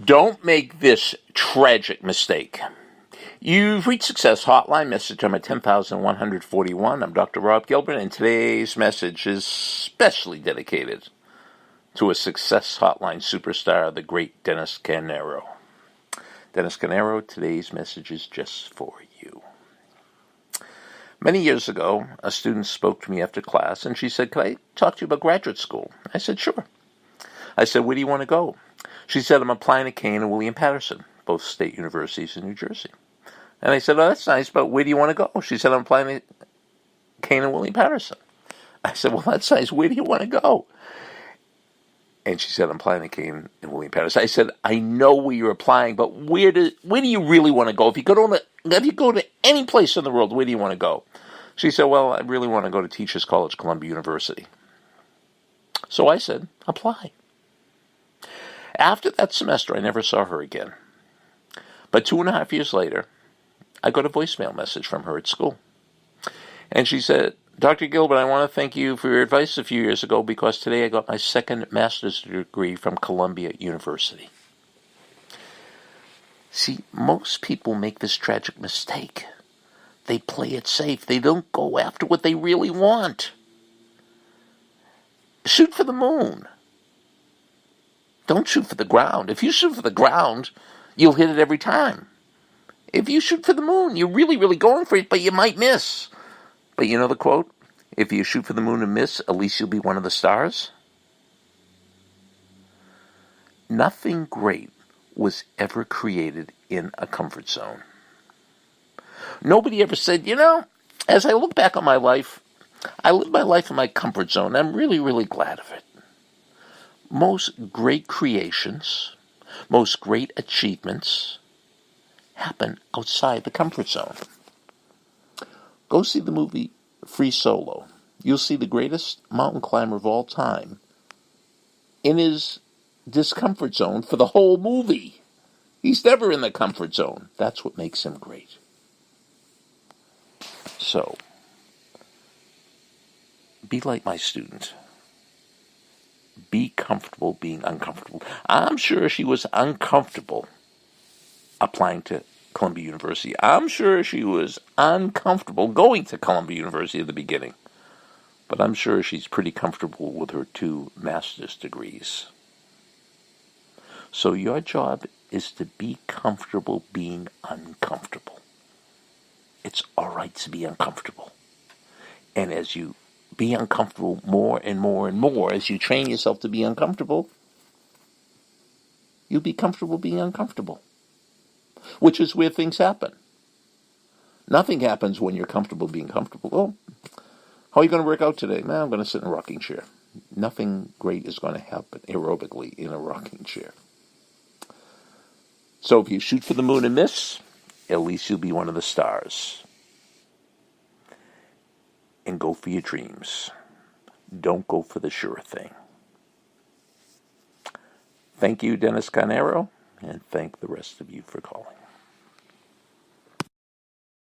Don't make this tragic mistake. You've reached Success Hotline, message number 10,141. I'm Dr. Rob Gilbert, and today's message is specially dedicated to a Success Hotline superstar, the great Dennis Canero. Dennis Canero, today's message is just for you. Many years ago, a student spoke to me after class, and she said, "Could I talk to you about graduate school?" I said, "Sure." I said, "Where do you want to go?" She said, "I'm applying to Kean and William Patterson, both state universities in New Jersey." And I said, "Oh, that's nice, but where do you want to go?" She said, "I'm applying to Kean and William Patterson." I said, "Well, that's nice. Where do you want to go?" And she said, "I'm applying to Kean and William Patterson." I said, "I know where you're applying, but where do you really want to go? If you go to any place in the world, where do you want to go?" She said, "Well, I really want to go to Teachers College, Columbia University." So I said, "Apply." After that semester, I never saw her again. But 2.5 years later, I got a voicemail message from her at school. And she said, "Dr. Gilbert, I want to thank you for your advice a few years ago because today I got my second master's degree from Columbia University." See, most people make this tragic mistake. They play it safe. They don't go after what they really want. Shoot for the moon. Don't shoot for the ground. If you shoot for the ground, you'll hit it every time. If you shoot for the moon, you're really, really going for it, but you might miss. But you know the quote? If you shoot for the moon and miss, at least you'll be one of the stars. Nothing great was ever created in a comfort zone. Nobody ever said, as I look back on my life, I lived my life in my comfort zone. I'm really, really glad of it. Most great creations, most great achievements happen outside the comfort zone. Go see the movie Free Solo. You'll see the greatest mountain climber of all time in his discomfort zone for the whole movie. He's never in the comfort zone. That's what makes him great. So, be like my student. Be comfortable being uncomfortable. I'm sure she was uncomfortable applying to Columbia University. I'm sure she was uncomfortable going to Columbia University at the beginning. But I'm sure she's pretty comfortable with her 2 master's degrees. So your job is to be comfortable being uncomfortable. It's all right to be uncomfortable. And as you be uncomfortable more and more and more, as you train yourself to be uncomfortable, you'll be comfortable being uncomfortable, which is where things happen. Nothing happens when you're comfortable being comfortable. "Oh, how are you going to work out today?" "Man, I'm going to sit in a rocking chair." Nothing great is going to happen aerobically in a rocking chair. So if you shoot for the moon and miss, at least you'll be one of the stars. And go for your dreams. Don't go for the sure thing. Thank you, Dennis Canero, and thank the rest of you for calling.